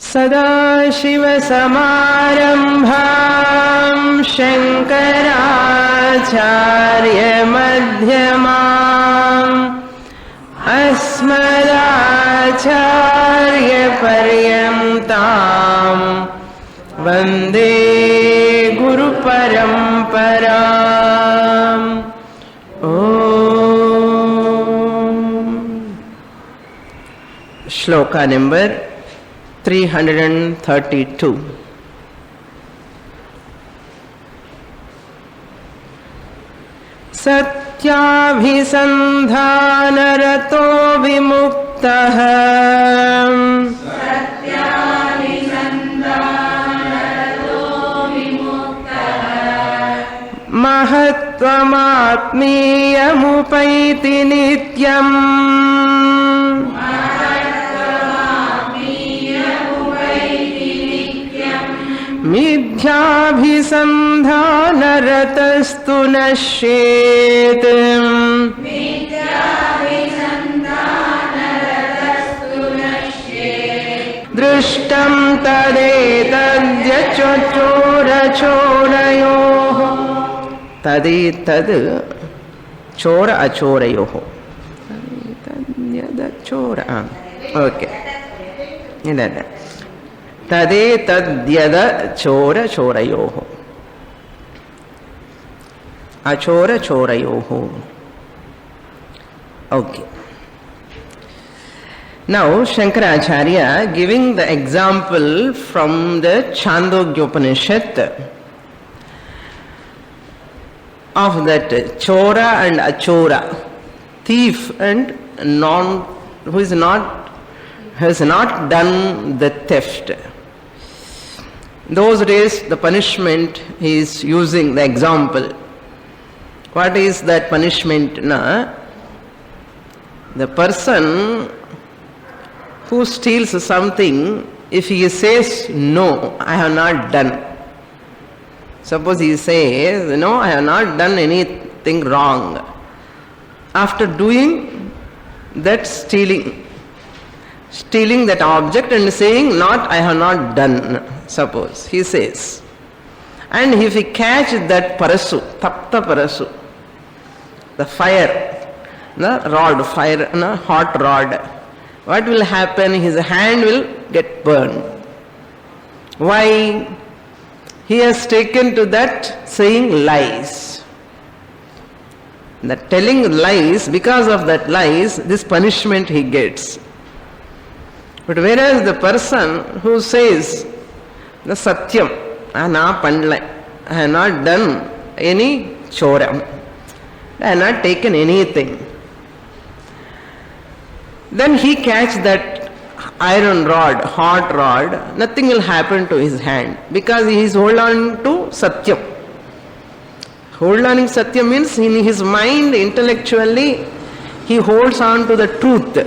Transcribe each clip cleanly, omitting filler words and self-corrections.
सदाशिवसमारम्भां शङ्कराचार्यमध्यमाम् अस्मदाचार्यपर्यन्तां वन्दे गुरुपरम्पराम्। श्लोका नंबर 332। सत्याभिसन्धानरतो विमुक्तः महत्त्वमात्मीयमुपैति नित्यम्। मिथ्याभिसन्धानरतस्तु नश्येत्। दृष्टं तदेतद्यचोरचोरयोः। तदेतद् चोर अचोरयोः। चोर ओके तदेतद्यद चोर चोरयोः अचोर चोरयोः। Okay. Now Shankaracharya giving the example from the Chandogya Upanishad of that chora and achora, thief and who has not done the theft. Those days the punishment he is using the example. What is that punishment? The person who steals something, if he says, no, I have not done. Suppose he says, no, I have not done anything wrong. After doing that stealing that object and saying, not, I have not done, suppose he says. And if he catch that parasu, tapta parasu, the fire, the rod, hot rod, what will happen? His hand will get burned. Why? He has taken to that saying lies. That telling lies, because of that lies, this punishment he gets. But whereas the person who says the satyam, I have not done any choram, I have not taken anything, then he catch that iron rod, hot rod, nothing will happen to his hand because he is hold on to satyam. Hold on to satyam means in his mind, intellectually, he holds on to the truth.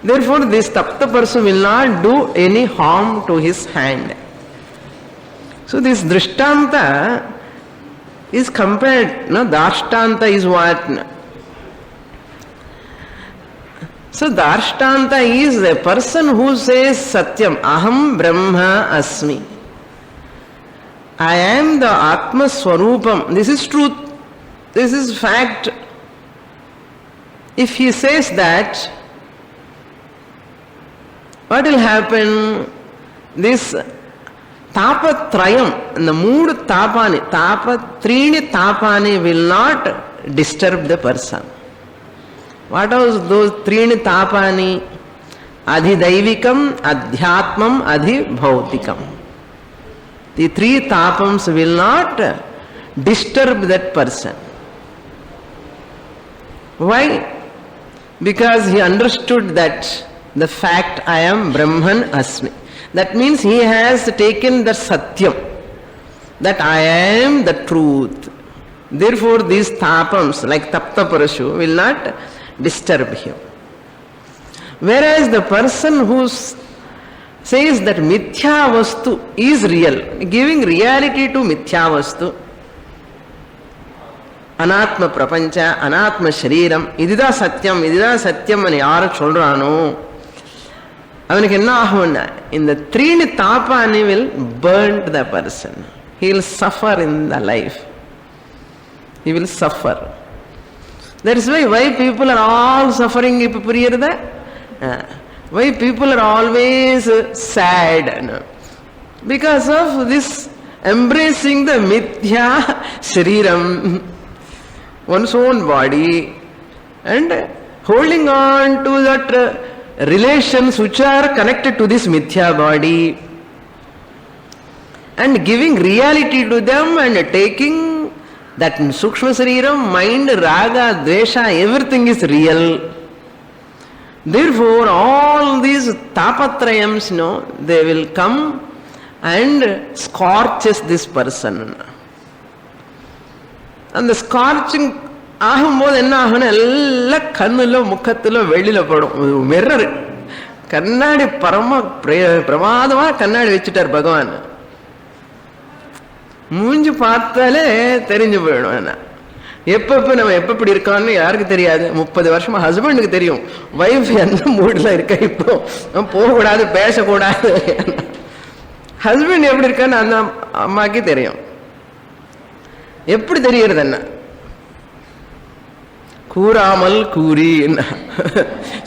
Therefore, this tapta person will not do any harm to his hand. So this drishtanta is compared, darshtanta is what? So darshtanta is a person who says satyam, aham brahma asmi. I am the Atma Swarupam. This is truth. This is fact. If he says that, what will happen? This tapatrayam, the mood trini tapani will not disturb the person. What are those trini tapani? Adhidaivikam, adhyatmam, adhibhautikam. The three tapams will not disturb that person. Why? Because he understood that the fact I am Brahman Asmi. That means he has taken the Satyam, that I am the truth. Therefore these tapams like Tapta Parashu will not disturb him. Whereas the person who says that Mithya Vastu is real, giving reality to Mithya Vastu, Anatma Prapancha, Anatma Shariram, Idida Satyam ani yaar solrano, அவனுக்கு என்ன ஆகும்னா இந்த த்ரீணி தாப்பானி will burn the person. He will suffer in the life. He will suffer. That is why people are all suffering. இப்ப புரியுறதா? Why people are always sad? Because of this embracing the mithya shariram, one's own body, and holding on to that relations which are connected to this mithya body, and giving reality to them, and taking that sukshma shariram, mind, raga, dvesha, everything is real. Therefore all these tapatrayams, they will come and scorches this person. And the scorching ஆகும்போது என்ன ஆகும்னா எல்லாம் கண்ணுல முக்கத்துல வெளியில படும். Mirror கண்ணாடி பிரமாதமா கண்ணாடி வச்சுட்டார் பகவான். மூஞ்சி பார்த்தாலே தெரிஞ்சு போயிடும். என்ன எப்ப நம்ம எப்படி இருக்கான்னு யாருக்கு தெரியாது. 30 வருஷமா ஹஸ்பண்டுக்கு தெரியும் வைஃப் எந்த மூட்ல இருக்க, இப்போ போகக்கூடாது பேசக்கூடாது. ஹஸ்பண்ட் எப்படி இருக்கான்னு அந்த அம்மாக்கே தெரியும். எப்படி தெரிகிறது என்ன? கூறாமல் கூறி என்ன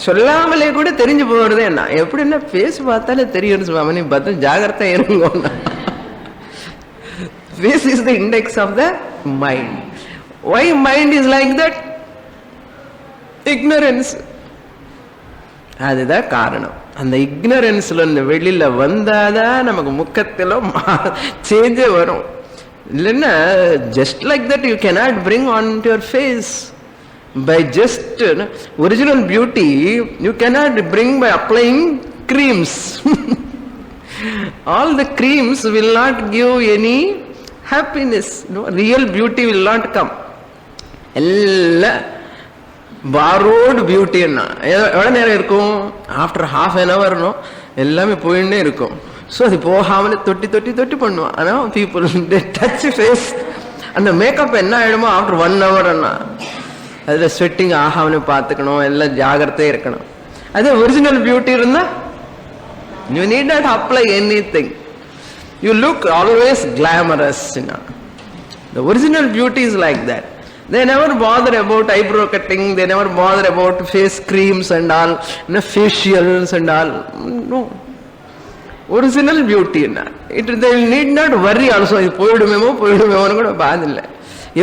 சொல்லாமலே கூட தெரிஞ்சு போறது என்ன? எப்படின்னா பேசி பார்த்தாலே தெரியும். சுவாமி பத்திரம் ஜாகிரதை இருங்க. This is the index of the mind. Why mind is like that? Ignorance. அதுதான் காரணம். அந்த இக்னரன்ஸ்ல வெளியில வந்தாதான் நமக்கு முக்கத்துல சேஞ்சே வரும். இல்லைன்னா just like that you cannot bring on to your face. By just original beauty you cannot bring by applying creams. All the creams will not give any happiness. Real beauty will not come. ella borrowed beauty enna evada nera irukum? After half an hour ellame poyinde irukum. So adu pogamale totti பண்ணுவா. ஆனா people they touch face and the makeup enna aiduma after 1 hour anna adha sweating ஆகாமனு பாத்துக்கணும். எல்லாம் ஜாகிரதையா இருக்கணும். அது original beauty இருந்தா you need not apply anything. You look always glamorous. The original beauty is like that. They never bother about eyebrow cutting, they never bother about face creams and all, facials and all. No. Original beauty. They need not worry also. போயிடுமேமோ கூட பாதில்லை.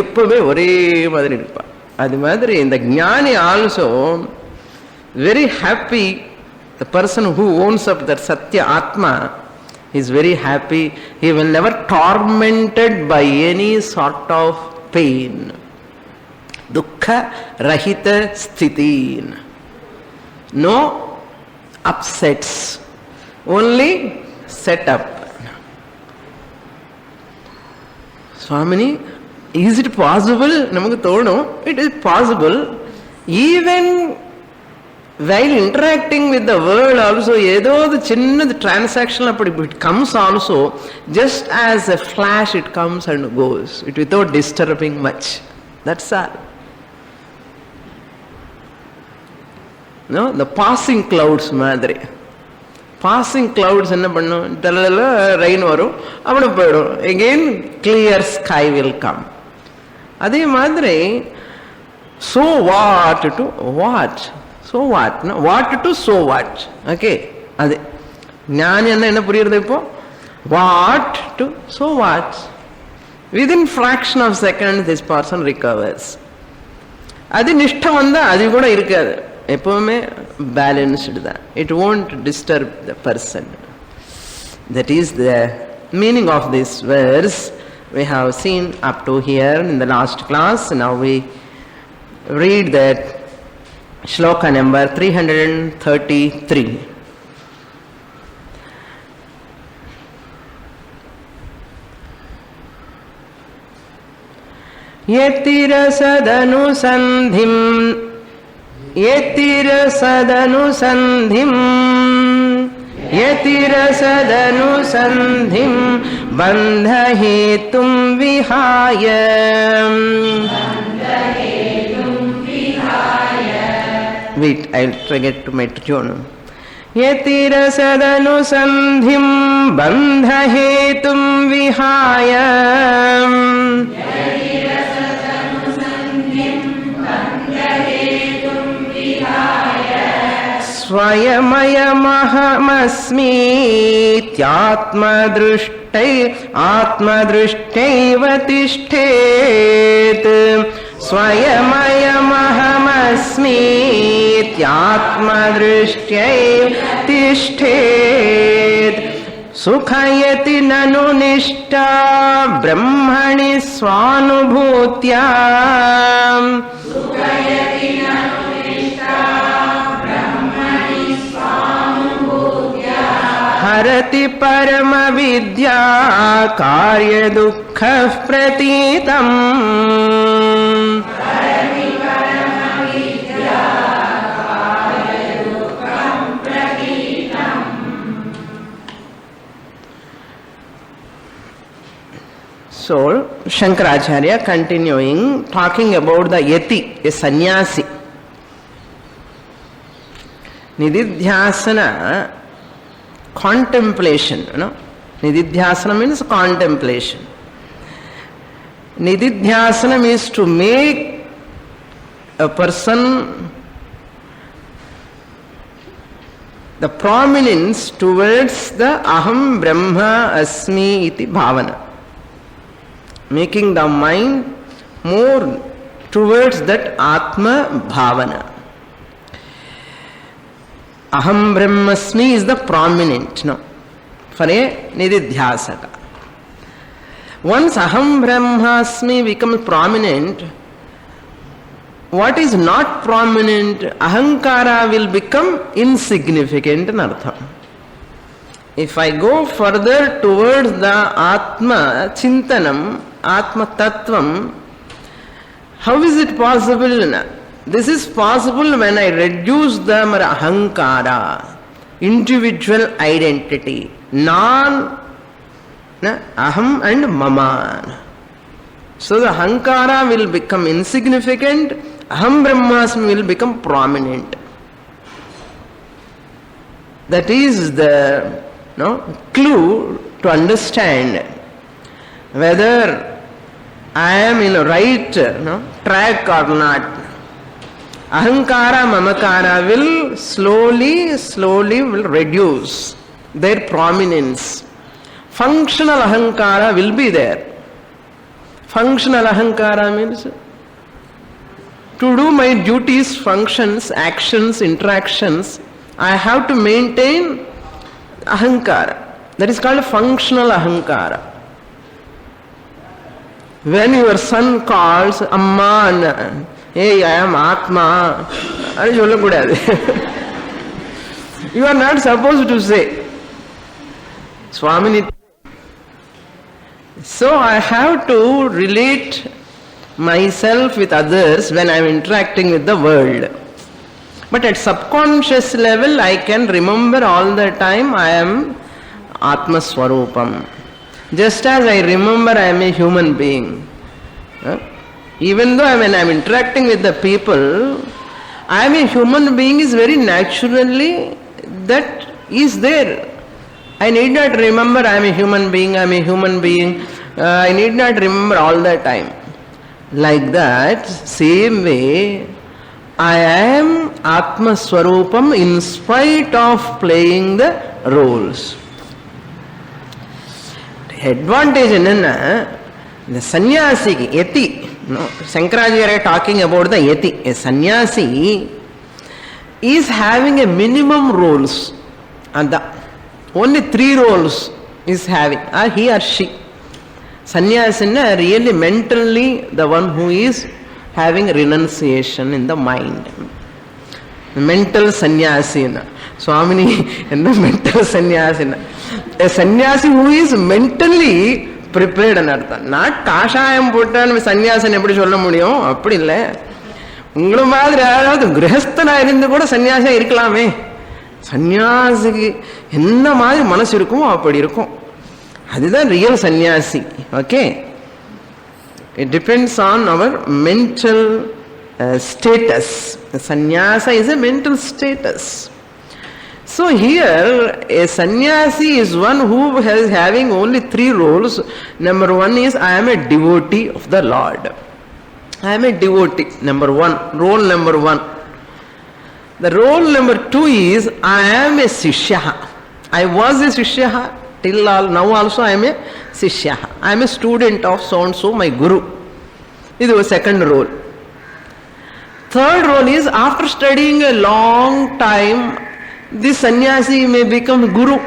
எப்பவுமே ஒரே மாதிரி இருப்பா. அது மாதிரி இந்த ஞானி also very happy. The person who owns up that Satya Atma is very happy. He will never tormented by any sort of pain. Dukkha rahita sthiti. No upsets. Only set up. Swamini, is it possible? Namakku thonum. It is possible. Even while interacting with the world also, ஏதோ சின்ன transaction அப்படி it comes also, just as a flash it comes and goes, it without disturbing much. That's all. No, the passing clouds மாதிரி. Passing clouds என்ன பண்ணும்? தலல rain வரும், அப்படி போயிடும். Again clear sky will come. அதே மாதிரி so what to what? So what? No? What to so what? Okay. அது ஞானி என்ன புரியுறது இப்போ? What to so what? Within fraction of second this person recovers. அது நிஷ்டம் வந்தா அது கூட இருக்காது. எப்பவுமே பேலன்ஸ்டு தான். It won't disturb the person. That is the meaning of this verse. We have seen up to here in the last class. Now we read that shloka number 333. Yetirasadanusanthim bandhahetum vihaya. Wait, I'll try get to my tune. यतिरसदनुसन्धिं बन्धहेतुं विहाय स्वयमयमहमस्मीत्यात्मदृष्टैव तिष्ठेत् स्वयमयमहमस्मीत्यात्मदृष्ट्यैव तिष्ठेत् सुखयति ननु निष्ठा ब्रह्मणि स्वानुभूत्या हरति परम विद्या कार्य दुःख प्रतीतम् So Shankaracharya continuing talking about the yati, a sannyasi. Nididhyasana, contemplation, Nididhyasana means contemplation. Nididhyasana means to make a person the prominence towards the aham brahma asmi iti bhavana, making the mind more towards that atma bhavana. Aham brahmasmi is the prominent, for a nididhyasaka. Once aham brahmasmi becomes prominent, what is not prominent, ahankara will become insignificant in artha. If I go further towards the atma chintanam, atma tattvam, how is it possible? This is possible when I reduce the ahankara, individual identity, aham and mama. So the ahankara will become insignificant, aham brahmasmi will become prominent. That is the clue to understand whether I am in a right track or not. Ahankara, mamakara will slowly will reduce their prominence. Functional ahankara will be there. Functional ahankara means to do my duties, functions, actions, interactions, I have to maintain ahankara. That is called functional ahankara. When your son calls, Amma, hey, I am Atma, you are not supposed to say Swamini. So I have to relate myself with others when I am interacting with the world. But at subconscious level, I can remember all the time I am Atma Swarupam. Just as I remember I am a human being. Even though when I am interacting with the people, I am a human being is very naturally that is there. I need not remember I am a human being, I am a human being. I need not remember all the time. Like that, same way, I am Atma Swarupam in spite of playing the roles. Advantage enna, the sannyasi, yati, Shankaracharya talking about the yati. A sannyasi is having a minimum roles. And only 3 roles is having, he or she. Sannyasi really mentally the one who is having renunciation in the mind. Mental sannyasi. Swamini, mental sannyasi. A sannyasi who is mentally prepared. Not kashayam puttan sannyasan eppadi solla mudiyum. Appadi illa. Ungala maadhiri yaravadhu grihasthana irundhu kuda sannyasa irukkalame. Sannyasiki enna maadhiri manasu irukumo appadi irukum. That's real sannyasi. Okay? It depends on our mental status. Sannyasa is a mental status. So here, a sannyasi is one who is having only 3 roles. Number 1 is, I am a devotee of the Lord. I am a devotee, number 1, role number 1. The role number 2 is, I am a sishya. I was a sishya till now also I am a sishya. I am a student of so and so, my guru. This is the second role. Third role is, after studying a long time, this sannyasi may become guru.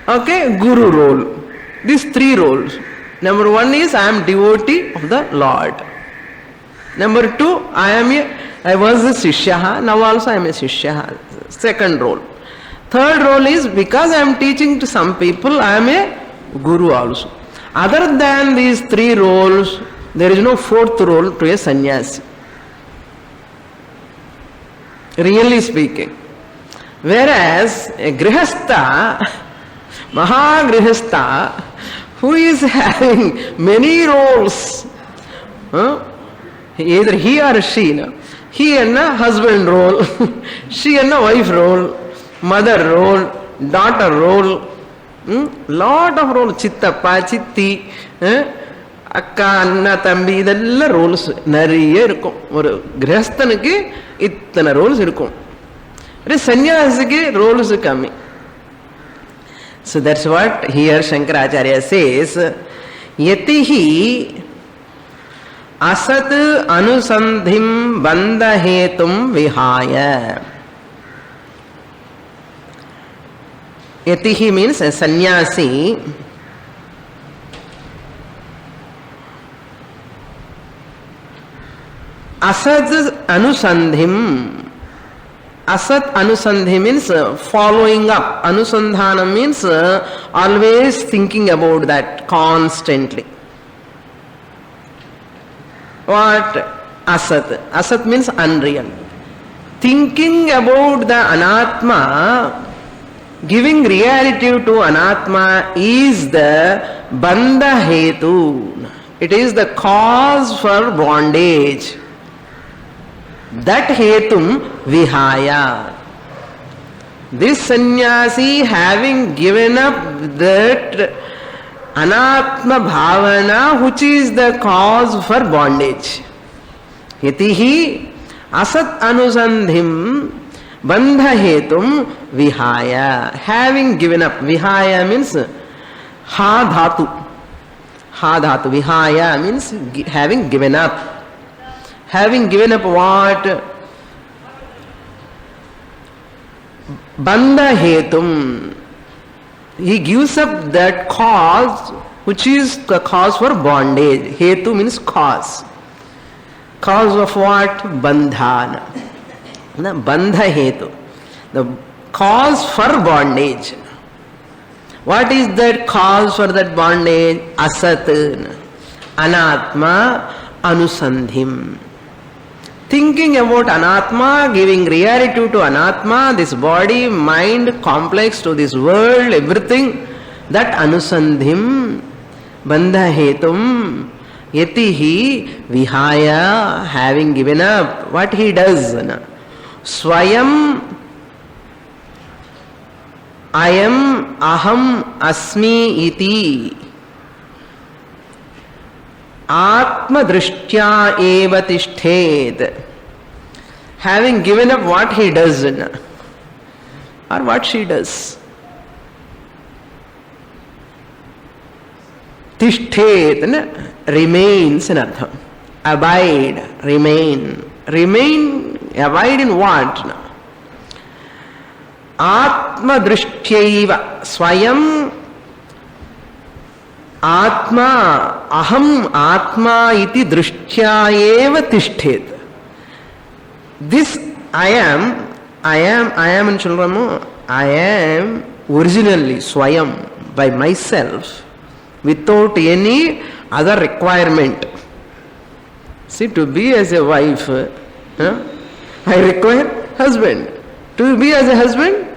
Okay, guru role. These 3 roles. Number 1 is, I am devotee of the Lord. Number 2, I was a sishya, now also I am a sishya. Second role. Third role is, because I am teaching to some people, I am a guru also. Other than these 3 roles, there is no 4th role to a sannyasi. Really speaking. Whereas a grihastha, mahagrihastha, who is having many roles, either he or she, he in a husband role, she in a wife role, mother role, daughter role, lot of roles, chittappa, chitti, akka, anna, tambi, idella roles nariye irukum. Oru grihasthanuku ittana roles irukum. Sannyasiki roles coming. So that's what here Shankaracharya says. Yatihi asat anusandhim bandhahetum vihaya. Yatihi means a sannyasi. Asat anusandhim. Asat anusandhi means following up. Anusandhana means always thinking about that constantly. What? Asat. Asat means unreal. Thinking about the anatma, giving reality to anatma is the bandha hetu. It is the cause for bondage. That hetum vihaya. This sannyasi, having given up that anatma bhavana, which is the cause for bondage. Yatihi asat anusandhim bandha hetum vihaya. Having given up. Vihaya means ha dhatu. Ha dhatu. Vihaya means having given up. Having given up what? Bandha hetum. He gives up that cause which is the cause for bondage. Hetu means cause. Cause of what? Bandhana. Bandha hetu. The cause for bondage. What is that cause for that bondage? Asat. Anatma anusandhim. Thinking about anatma, giving reality to anatma, this body, mind, complex to this world, everything, that anusandhim, bandha hetum, yatihi vihaya, having given up, what he does? Swayam ayam aham asmi iti Atma drishtya eva tishthed. Having given up what he does, or what she does. Tishthed, remains in artham. Abide, remain. Remain, abide in what? Atma drishtya swayam Atma, aham atma iti drishtya eva tishthed. This I am in children, I am originally swayam, by myself, without any other requirement. See, to be as a wife, I require husband. To be as a husband,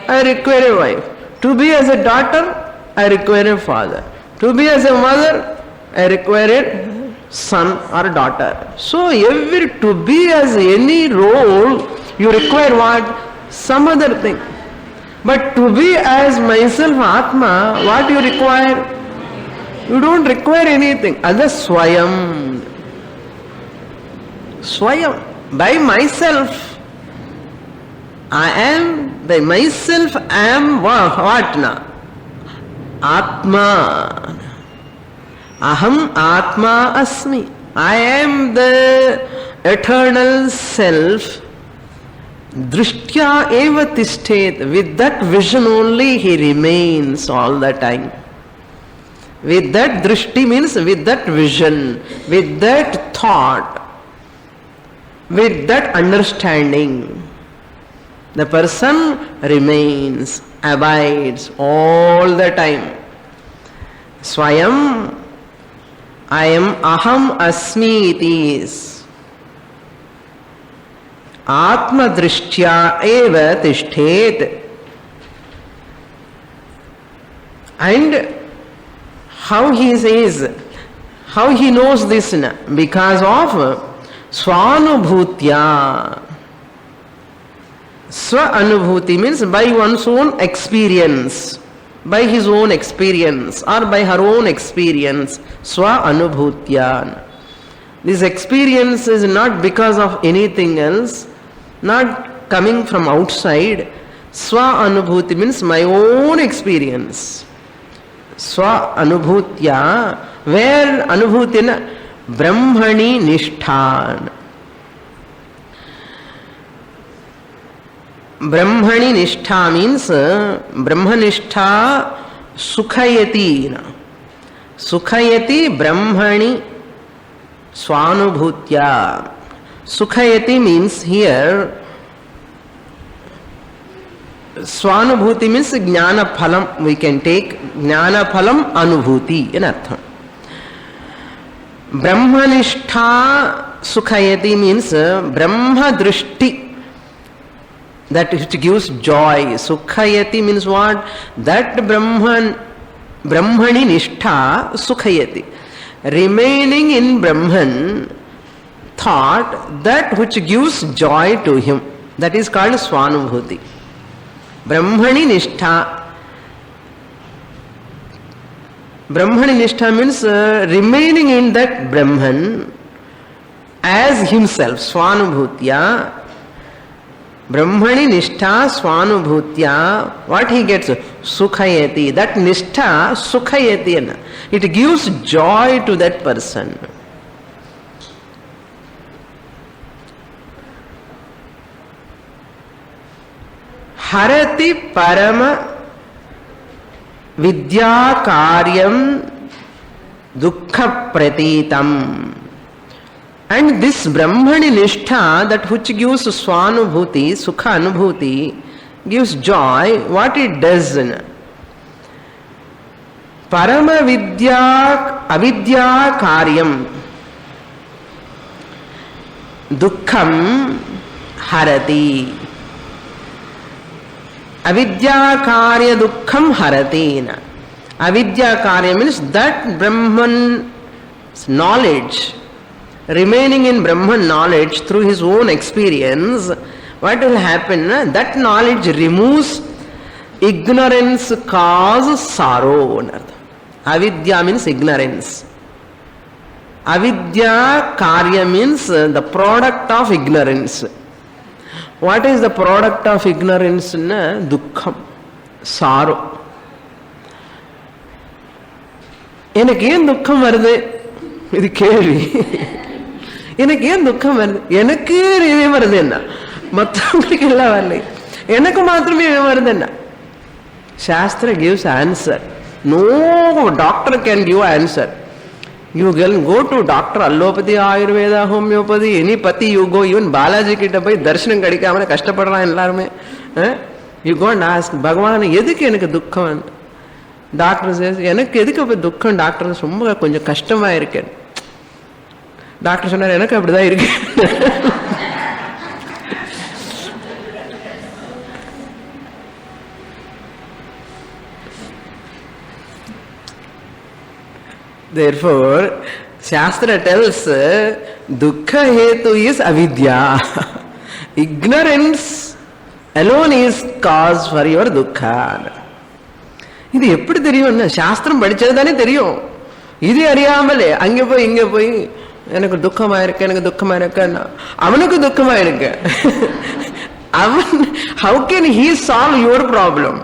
I require a wife. To be as a daughter, I require a father. To be as a mother, I require a son or daughter. So to be as any role, you require what? some other thing. But to be as myself, Atma, what you require? You don't require anything. Other Swayam. Swayam. By myself. I am, by myself I am what na? Atma. Aham Atma Asmi. I am the eternal self. Drishtya eva tishtet. With that vision only he remains all the time. With that drishti means with that vision, with that thought, with that understanding, the person remains, abides all the time. Swayam, I am aham asmi iti is. Atma drishtya eva tishtet. And how he says, how he knows this? Because of Swanubhutya. Swa-anubhuti means by one's own experience, by his own experience or by her own experience. Swa-anubhutya. This experience is not because of anything else, not coming from outside. Swa-anubhuti means my own experience. Swa anubhutya, where anubhutina brahmani nishthan. Brahmani nishtha means brahmanishtha sukhayati. Sukhayati brahmani swanubhutya. Sukhayati means here Swanubhuti means jnana phalam. We can take jnana phalam anubhuti in artha. Brahmanishtha sukhayati means Brahma drishti, that which gives joy. Sukhayati means what? That Brahmani nishtha sukhayati. Remaining in Brahman thought, that which gives joy to him. That is called Swanubhuti. Brahmani nishtha. Brahmani nishtha means remaining in that Brahman as himself. Swanubhutya. Brahmani nishtha swanubhutya. What he gets? Sukhayati. That nishtha sukhayati. It gives joy to that person. Harati parama vidya karyam dukkha pratitam. And this Brahmani nishtha, that which gives swanubhuti, sukha anubhuti, gives joy, what it does? Parama vidya avidya karyam dukkham harati. Avidya karya dukkham haratina. Avidya karya means that Brahman's knowledge, remaining in Brahman knowledge through his own experience, what will happen? That knowledge removes ignorance, cause sorrow. Avidya means ignorance. Avidya karya means the product of ignorance. What is the product of ignorance? Dukkham, sorrow. எனக்கு ஏன் துக்கம் வருது? இது கேள்வி. எனக்கு ஏன் துக்கம் வருது? எனக்கு ஏன் வருது என்ன? மற்றவங்களுக்கு எல்லாம் வரலை, எனக்கு மாத்திரமே ஏன் வருது என்ன? Shastra gives answer. No doctor can give answer. You can go to doctor, allopathy, ayurveda, homeopathy, any pati you go, even Balaji kitta poi darshanam kadikkamana kashtapadran ellarume. You go and ask, Bhagavan, edhukku enakku dukkam? Doctor says, enakku edhukku appo dukkam? Doctor romba konjam kashtama irukken. Doctor சொன்னார், எனக்கு அப்படிதான் இருக்கு. Therefore, Shastra tells dukkha hetu is avidya. Ignorance alone is cause for your dukkha. இது எப்படி தெரியும்? சாஸ்திரம் படிச்சதுதானே தெரியும். இது அறியாமலே அங்கே போய் இங்கே போய் எனக்கு துக்கமா இருக்கு, எனக்கு துக்கமா இருக்கு, அவனுக்கு துக்கமா இருக்கு. அவன், how can he solve your problem?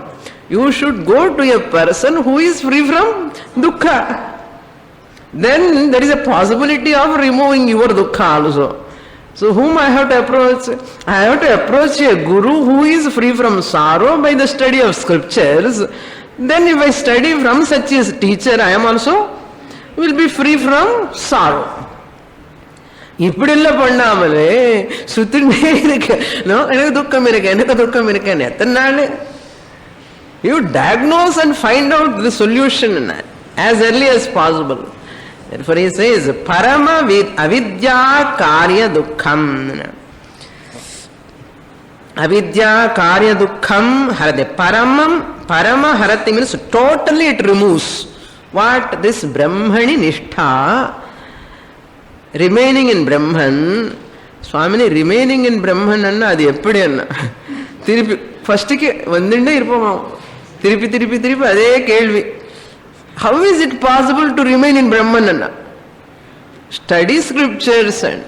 You should go to a person who is free from dukkha. Then there is a possibility of removing your dukkha also. So whom I have to approach? I have to approach a guru who is free from sorrow by the study of scriptures. Then if I study from such a teacher, I am also will be free from sorrow. இப்படிலாம் பண்ணாமலே சுத்தினே இருக்க, எனக்கு துக்கம் இருக்கு, எனக்கு துக்கம் இருக்கு, எத்தனை நாள்? You diagnose and find out the solution as early as possible. Therefore he says parama avidya karya dukkham. Avidya karya dukkham harate. Parama harati means totally it removes. What? This brahmani nishtha, remaining in Brahman. Swamini, remaining in Brahman anna adu eppadi anna? Thirupi first ku vandinde irupom, thirupi adhe kelvi. How is it possible to remain in Brahman anna? Study scriptures and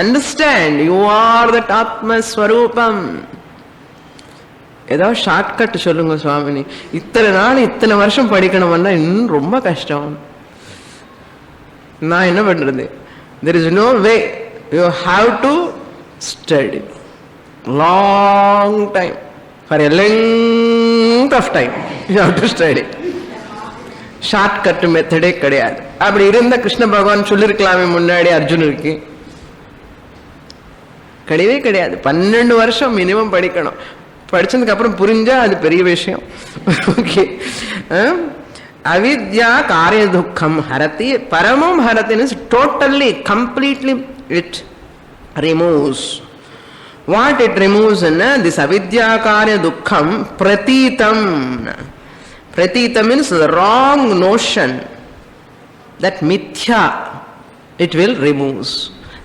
understand you are that Atma Swarupam. ஏதாவது shortcut சொல்லுங்க சுவாமினி, இத்தனை நாள் இத்தனை வருஷம் படிக்கணும்னா இன்னும் ரொம்ப கஷ்டம், நான் என்ன பண்றது? There is no way. You have to study long time, for a length of time you have to study. Shortcut மெத்தடே கிடையாது. அப்படி இருந்த கிருஷ்ண பகவான் சொல்லிருக்கலாமே முன்னாடி அர்ஜுனருக்கு, கிடையவே கிடையாது. 12 வருஷம் மினிமம் படிக்கணும். படிச்சதுக்கு அப்புறம் புரிஞ்சா அது பெரிய விஷயம். Okay, avidya karya dukkham harati. Paramam harati means totally, completely it removes. What it removes? This avidya karya dukkham pratitam. Pratita means the wrong notion, that mithya, it will remove.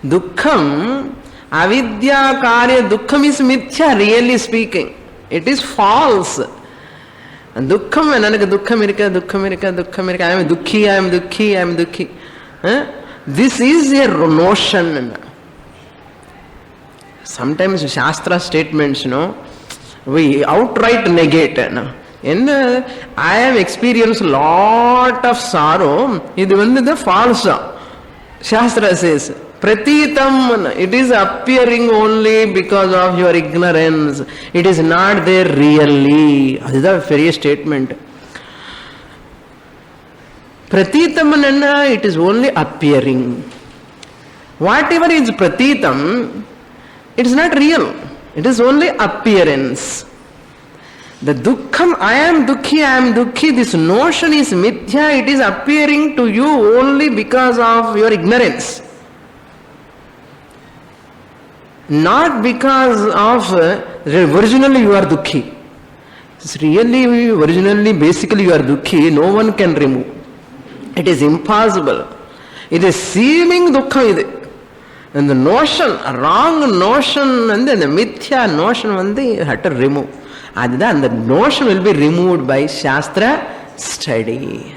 Dukkham, avidya karya dukkham is mithya, really speaking. It is false. Dukkham, nanakku dukkham irukka, dukkham irukka, dukkham irukka, I am dukhi, I am dukhi, I am dukhi. This is a notion. Sometimes Shastra statements, we outright negate. I have experienced lot of sorrow. இது the false. Shastra says pratitam, it is appearing only because of your ignorance, it is not there really. That is a very statement. Pratitam anna, it is only appearing. Whatever is pratitam, it is not real, it is only appearance. The dukkham, I am dukhi, I am dukhi, this notion is mithya, it is appearing to you only because of your ignorance. Not because of originally you are dukhi. It's really, originally, basically you are dukhi, no one can remove. It is impossible. It is seeming dukkha. And the notion, wrong notion, and then the mithya notion, you have to remove. And then the notion will be removed by Shastra study.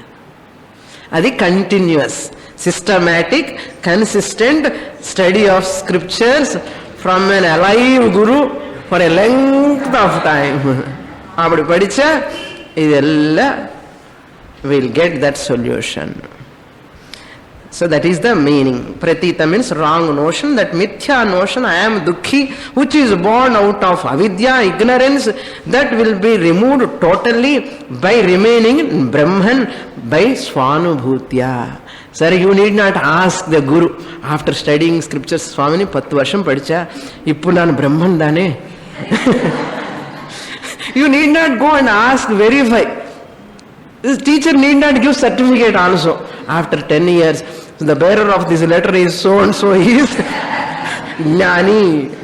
That is continuous, systematic, consistent study of scriptures from an alive guru for a length of time. அப்படி படிச்சா இதெல்லாம் will get that solution. So that is the meaning. Pratita means wrong notion, that mithya notion, I am dukhi, which is born out of avidya, ignorance, that will be removed totally by remaining in Brahman, by swanubhutya. Sir, you need not ask the guru after studying scriptures, Swamini 10 varsham padicha, ippu naan Brahman dane. You need not go and ask, verify. This teacher need not give certificate also. After 10 years, the bearer of this letter is so and so, he is Jnani.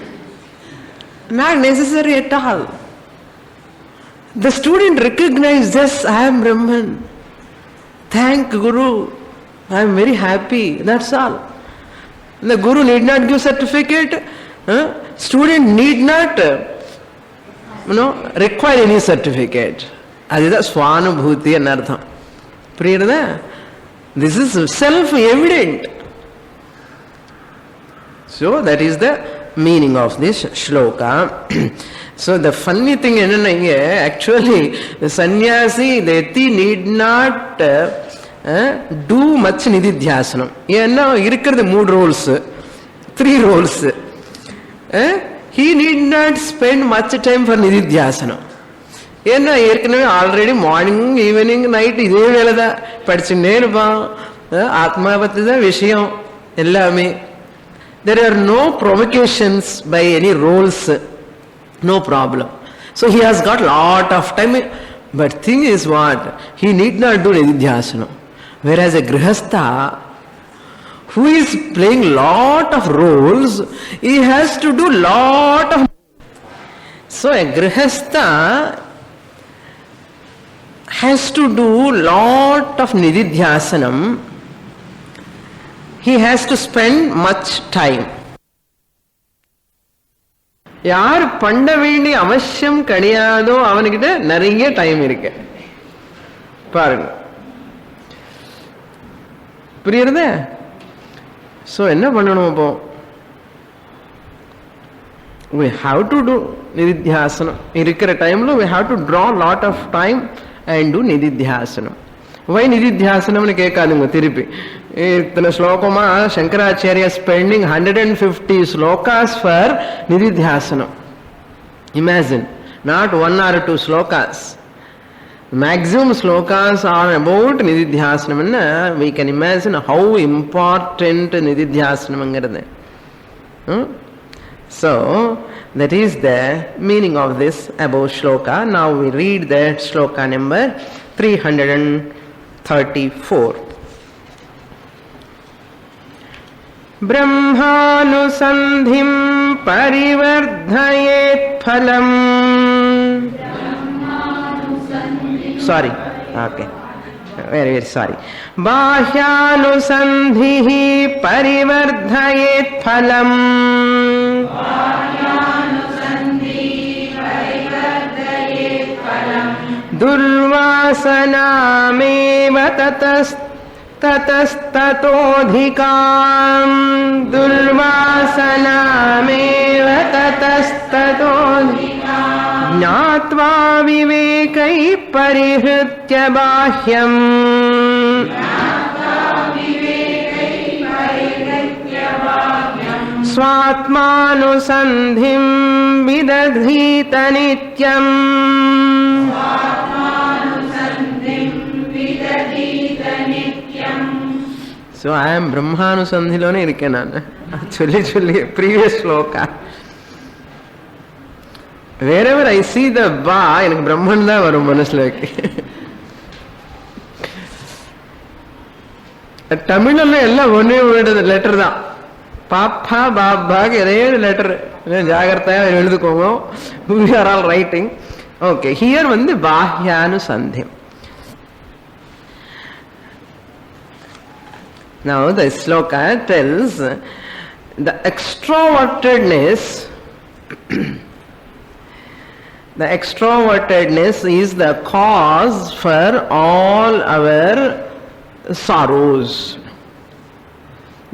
Not necessary at all. The student recognizes, yes, I am Brahman. Thank Guru. I am very happy. That's all. The Guru need not give certificate. Student need not require any certificate. Adida Swanubhuti and Artham. Priyada, this is self-evident. So that is the meaning of this shloka. So the funny thing is, actually, the sannyasi, the yati need not do much nididhyasanam. Now, here are the mood roles, 3 roles. He need not spend much time for nididhyasanam. Already morning, evening, night, இதே வேலைதான் படிச்சுட்டே இருப்பான். ஆத்மா பத்தி தான் விஷயம் எல்லாமே. There are no provocations by any roles, no problem. So he has got lot of time. But thing is what? He need not do nididhyasana. Whereas a grihastha who is playing lot of roles, he has to do lot of. So a grihastha has to do lot of nididhyasanam. He has to spend much time. யார் பண்ண வேண்டிய அவசியம் கிடையாதோ அவனுக்கிட்ட நிறைய time இருக்கு பாருங்க. புரியுறதே? So என்ன பண்ணணும் அப்போ? We have to do nididhyasanam. இருக்கிற டைம்ல we have to draw lot of time and do nididhyasanam. Why nididhyasanam னு கேட்காதுங்க திருப்பி. இத்தனை ஸ்லோகமா Shankaracharya spending 150 slokas for nididhyasanam. Imagine, not 1 or 2 slokas. Maximum slokas are about nididhyasanam. We can imagine how important nididhyasanam is. So, that is the meaning of this above shloka. Now we read that shloka number 334. Brahmanusandhim parivardhayet phalam. Sorry. Okay. Very sorry. Bahyanusandhihi parivardhayet phalam. Durvasanameva tatastatodhikam. Durvasanameva tatastatodhikam. Jnatva vivekai parihritya bahyam. Swatmanusandhim vidadhita nityam. So I am Brahmanusandhilone irukken nanu. Chulli previous shloka. Wherever I see the ba, எனக்கு பிரம்மன் தான் வரும் மனசுல. தமிழ்ல எல்லாம் ஒன்னே ஒரு letter தான். பாப்பா பாபாக்கு ஒரே லெட்டர். ஜாகிரதையா எழுதுக்கோங்க. We are all writing. Okay, here வந்து பாஹ்யானுசந்திம். Now the sloka tells the extrovertedness. The extrovertedness is the cause for all our sorrows.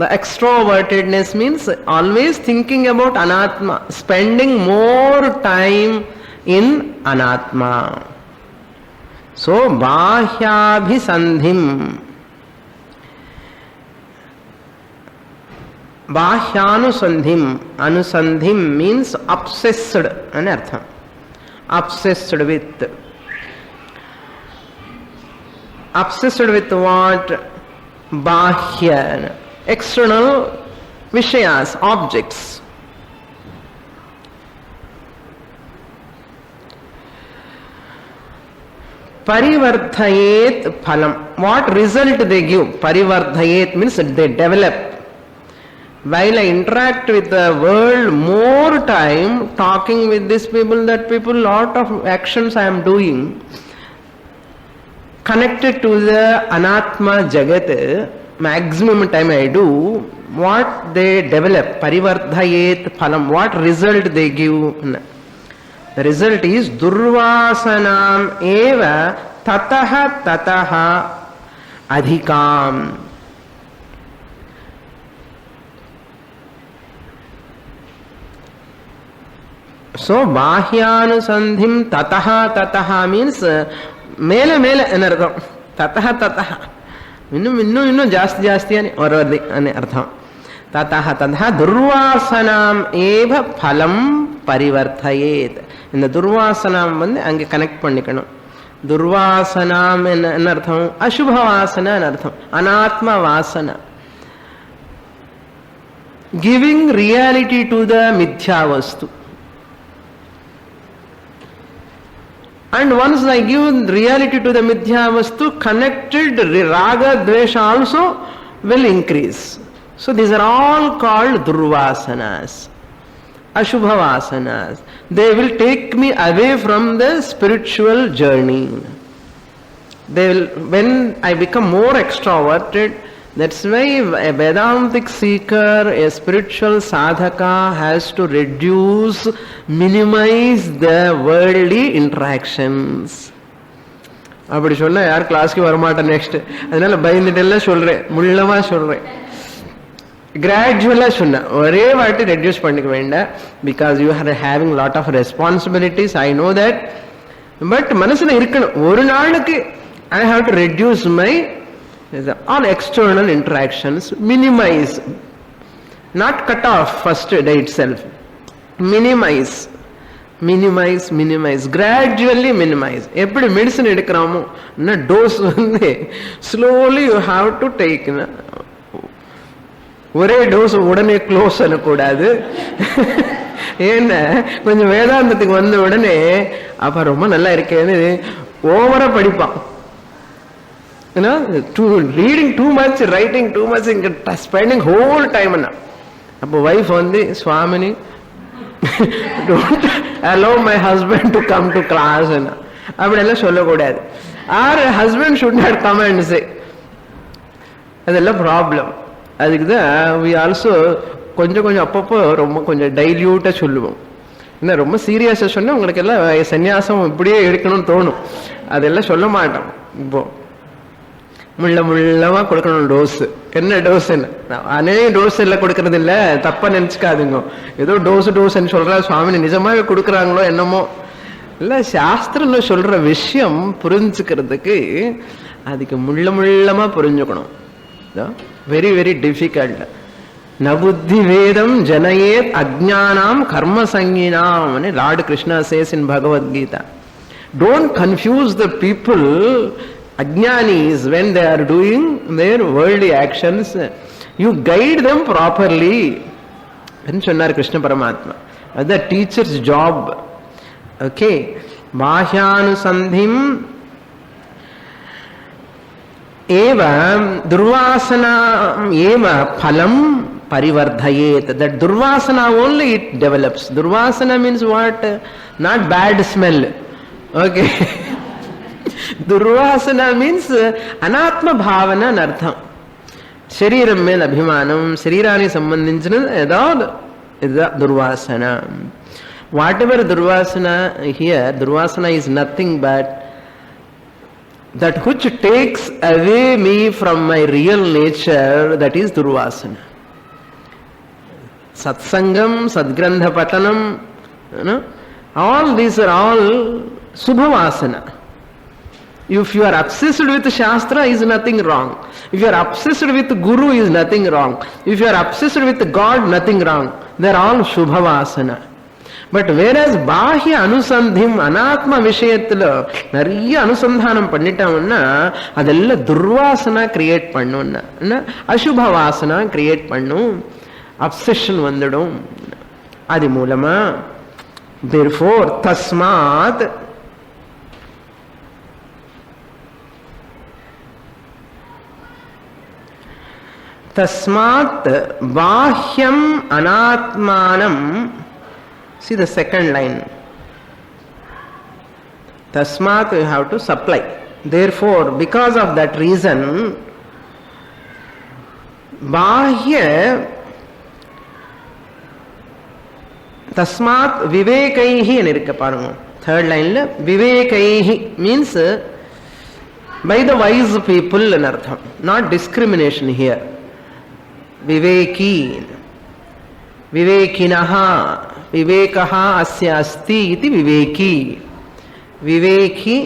The extrovertedness means always thinking about anatma, spending more time in anatma. So bahyabhisandhim. Bahyanusandhim. Anusandhim means obsessed an artham. Obsessed with. Obsessed with what? Bahya. External vishayas, objects. Parivardhayet phalam. What result they give? Parivardhayet means they develop. While I interact with the world more time, talking with these people, that people, lot of actions I am doing connected to the anatma jagat, maximum time I do, what they develop, parivardhayet phalam, what result they give. The result is durvasanam eva tataha tataha adhikam. So bahyanusandhim tataha tataha means mele mele enardham. Tataha tataha. Innu jasti ani varadi ani artham. Tataha tataha durvasanam eva phalam parivarthayet. In the durvasanam வந்து அங்கே connect பண்ணிக்கணும். துர்வாசனாம் என்ன அர்த்தம்? அசுப வாசனை அர்த்தம். அனாத்ம வாசனை. Giving reality to the mithya vastu. And once I give reality to the mithya vastu, connected raga dvesha also will increase. So these are all called durvasanas, ashubha vasanas. They will take me away from the spiritual journey. They will, when I become more extroverted, that's why a Vedantic seeker, a spiritual sadhaka has to reduce, minimize the worldly interactions. அப்படி சொன்னா யார் கிளாஸ்க்கு வரமாட்டேன் next. அதனால பயந்துட்டெல்லாம் சொல்றேன், முள்ளமா சொல்றேன். கிராஜுவலா சொன்ன ஒரே வாட்டி ரெடியூஸ் பண்ணிக்க வேண்டாம். Because you are having lot of responsibilities, I know that. But மனசுல இருக்கணும், ஒரு நாளுக்கு I have to reduce my all external interactions, minimize, not cut off first day itself, minimize, gradually minimize. எப்படி மெடிசன் எடுக்கிறோமோ dose வந்து slowly you have to take. ஒரே dose உடனே close பண்ணக்கூடாது. ஏன்னா கொஞ்சம் வேதாந்தத்துக்கு வந்த உடனே அப்ப ரொம்ப நல்லா இருக்கேன்னு ஓவரா படிப்பான். Reading too much, writing too much, spending whole time. அப்போ வைஃப் வந்து சுவாமினி don't allow my husband to come to class அப்படியெல்லாம் சொல்லக்கூடாது. Or husband should not come and say. அதெல்லாம் ப்ராப்ளம். அதுக்கு தான் we also கொஞ்சம் அப்பப்போ ரொம்ப கொஞ்சம் டைல்யூட்டாக சொல்லுவோம். என்ன ரொம்ப சீரியஸாக சொன்னால் உங்களுக்கு எல்லாம் சன்னியாசம் இப்படியே எடுக்கணும்னு தோணும். அதெல்லாம் சொல்ல மாட்டோம். இப்போ முள்ளமா கொடுக்கணும் டோஸ். என்ன டோஸ்? அநேக டோஸ் எல்லாம் கொடுக்கறது இல்ல, தப்பா நினைச்சுக்காதுங்க. ஏதோ டோஸ் சொல்ற சுவாமி நிஜமாவே கொடுக்குறாங்களோ என்னமோ இல்ல. சாஸ்திரம் சொல்ற விஷயம் புரிஞ்சுக்கிறதுக்கு அதுக்கு முள்ளமா புரிஞ்சுக்கணும். Very very difficult. நபுத்தி வேதம் ஜனயேத் அஜ்ஞானாம் கர்ம சங்கினாம். Lord Krishna says in Bhagavad Gita. Don't confuse the people, ajnanis, when they are doing their worldly actions. You guide them properly. என்று சொன்னார் கிருஷ்ண பரமாத்மா. அது டீச்சர்ஸ் ஜாப். ஓகே. பாஹ்யானுசந்திம் ஏவ துர்வாசனாம் ஏவ பலம் parivardhayet. That durvasana only it develops. Durvasana means what? Not bad smell. Okay. Durvasana means anatma bhavana anartham. Shariram mel abhimanam, sharirani sambandhinchinu edavadu idha durvasana. Whatever durvasana here, durvasana is nothing but that which takes away me from my real nature, that is durvasana. Satsangam, sadgrandha patanam, all these are all subhavasana. If you are obsessed with Shastra, is nothing wrong. If you are obsessed with Guru, is nothing wrong. If you are obsessed with God, nothing wrong. They are all Shubhavasana. But whereas Bahya Anusandhim, Anatma Vishayathila, Nariya Anusandhanam Pannitamana, Adella Durvasana create Pannuna, Ashubhavasana create Pannu, obsession Vandadum, Adi Mulama. Therefore, Tasmat, Tasmat Bahyam Anatmanam. See the second line. Tasmat you have to supply. Therefore, because of that reason, Bahya தஸ்மாத் விவேகைஹி இருக்க பாருங்க. Third லைன்ல விவேகைஹி means by the wise people in artham, not discrimination here. Viveki, vivekinaha, vivekaha asya asti iti viveki. Viveki,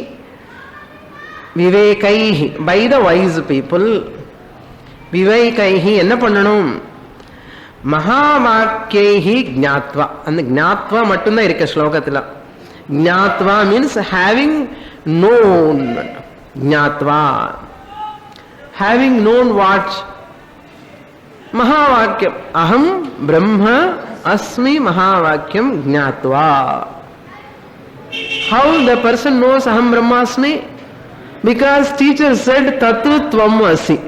vivekaihi, by the wise people. Vivekaihi enna pannanum? Mahavakyaihi gnatva. And gnatva mattumda irukka shlokathila. Gnatva means having known. Jnatva, having known what? Mahavakyam. Aham Brahma Asmi Mahavakyam Jnatva. How the person knows Aham Brahma Asmi? Because teacher said Tatu Tvam Asi.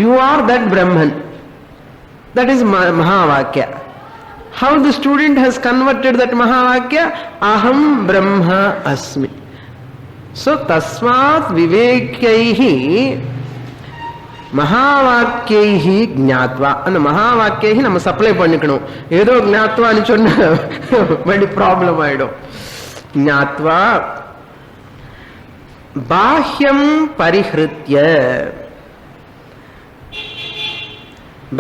You are that Brahman. That is Mahavakya. How the student has converted that Mahavakya? Aham Brahma Asmi. So tasmat vivekaihi mahavakyaihi gnatva. And mahavakyaihi நம்ம supply பண்ணிக்கணும். ஏதோ gnatvaன்னு சொன்ன very problem ஆயிடும். gnatva bahyam parihritya.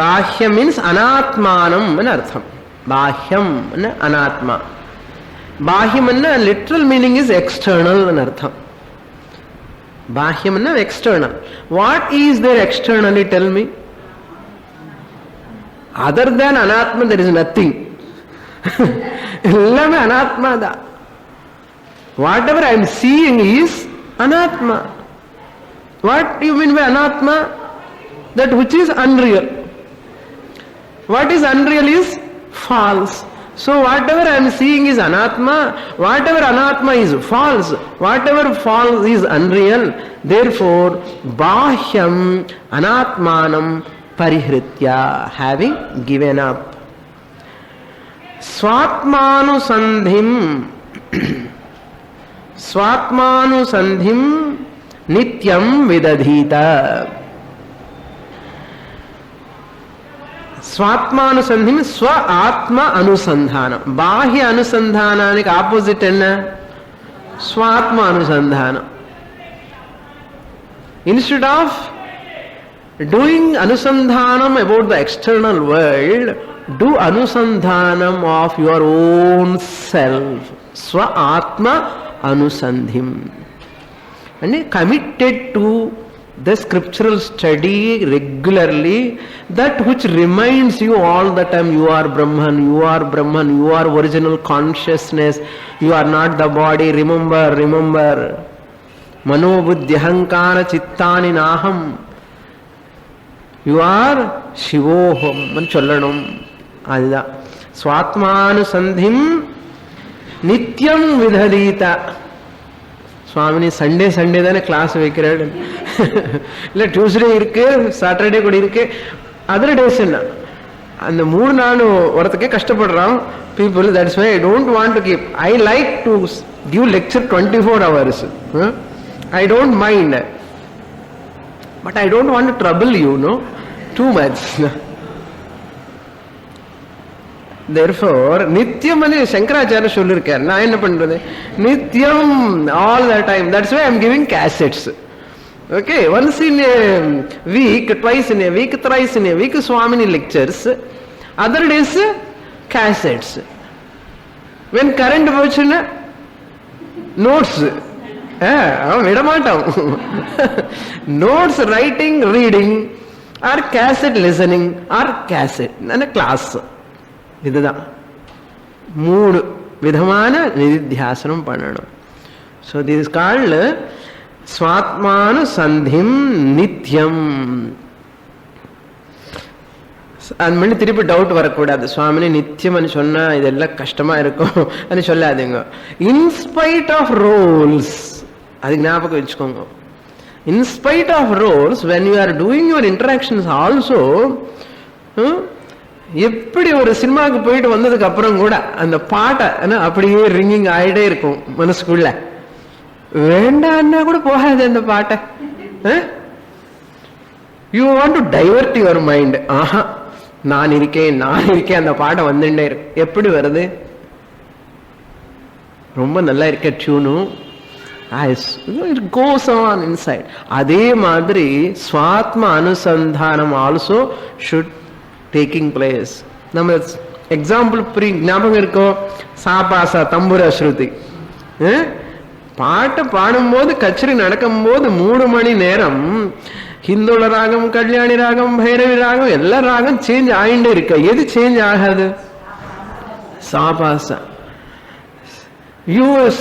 Bahyam means anatmanam ன்னு அர்த்தம். Bahyam ன்னு anatma. Bahyam literal meaning is external ன்னு அர்த்தம். Bahyam external. What is there externally? Tell me. Other than anatma there is nothing. Ellame anatma da. Whatever I am seeing is anatma. What do you mean by anatma? That which is unreal. What is unreal is false. So whatever I am seeing is anatma, whatever anatma is false, whatever false is unreal, therefore bahyam anatmanam parihritya, having given up. Swatmanusandhim swatmanusandhim nityam vidadhita. Swatmanusandhim swa atma anusandhanam. Bahya anusandhananik opposite enna? Swatma anusandhanam. Instead of doing anusandhanam about the external world, do anusandhanam of your own self. Swa atma anusandhim. And committed to the scriptural study regularly, that which reminds you all the time, you are Brahman, you are Brahman, you are original consciousness, you are not the body. Remember, remember. Mano buddhi ahankara chittani naham. You are Shivoham. Man chollanum. Adha. Swatmanusandhim nityam vidhadita. சுவாமினி Sunday தானே class வைக்கிறாரு, இல்லை Tuesday இருக்கு, Saturday கூட இருக்கு, other days என்ன அந்த 3 நாளும் வரத்துக்கே கஷ்டப்படுறான் people. That's why I don't want to keep. I like to give lecture 24 hours. I don't mind, but I don't want to trouble you no too much. Therefore, நித்தியம் சங்கராச்சாரிய சொல்லிருக்கார். நான் என்ன பண்றது? நித்தியம் all the time. That's why I am giving cassettes. Okay, once in a week, twice in a week, thrice in a week, Swamini lectures. Other days, cassettes. When current போச்சுன்னா notes விடமாட்டோம். Notes writing, reading, or cassette listening, or cassette class. இதுதான் 3 விதமான நிதித்தியாசனம் பண்ணணும். So this is called ஸ்வாத்மானு சந்திம் நித்யம். அது மணி திருப்பி டவுட் வரக்கூடாது. சுவாமினி நித்தியம் சொன்னா இதெல்லாம் கஷ்டமா இருக்கும் అని சொல்லாதீங்க. இன்ஸ்பைட் ஆஃப் ரோல்ஸ், அது ஞாபகம் வச்சுக்கோங்க. In spite of roles when you are doing your interactions also, எப்படி ஒரு சினிமாவுக்கு போயிட்டு வந்ததுக்கு அப்புறம் கூட அந்த பாட்டை அப்படியே ரிங்கிங் ஆயிட்டே இருக்கும் மனசுக்குள்ள. வேண்டான்னா கூட போகாது அந்த பாட்டை. You want to divert your mind. ஆஹா, நான் இருக்கேன் அந்த பாடம் வந்துட்டே இருக்கு. எப்படி வருது? ரொம்ப நல்லா இருக்க tune. It goes on inside. அதே மாதிரி ஸ்வாத்ம அனுசந்தானம் ஆல்சோ ஷுட் டேக்கிங் பிளேஸ். நம்ம எக்ஸாம்பிள் ஞாபகம் இருக்கோம், சாபாசா தம்புர ஸ்ருதி. பாட்டு பாடும்போது கச்சேரி நடக்கும் போது 3 மணி நேரம் ஹிந்துல ராகம், கல்யாணி ராகம், பைரவி ராகம், எல்லா ராகம் சேஞ்ச் ஆயிண்டே இருக்க. எது சேஞ்ச் ஆகாது? சாபாசா.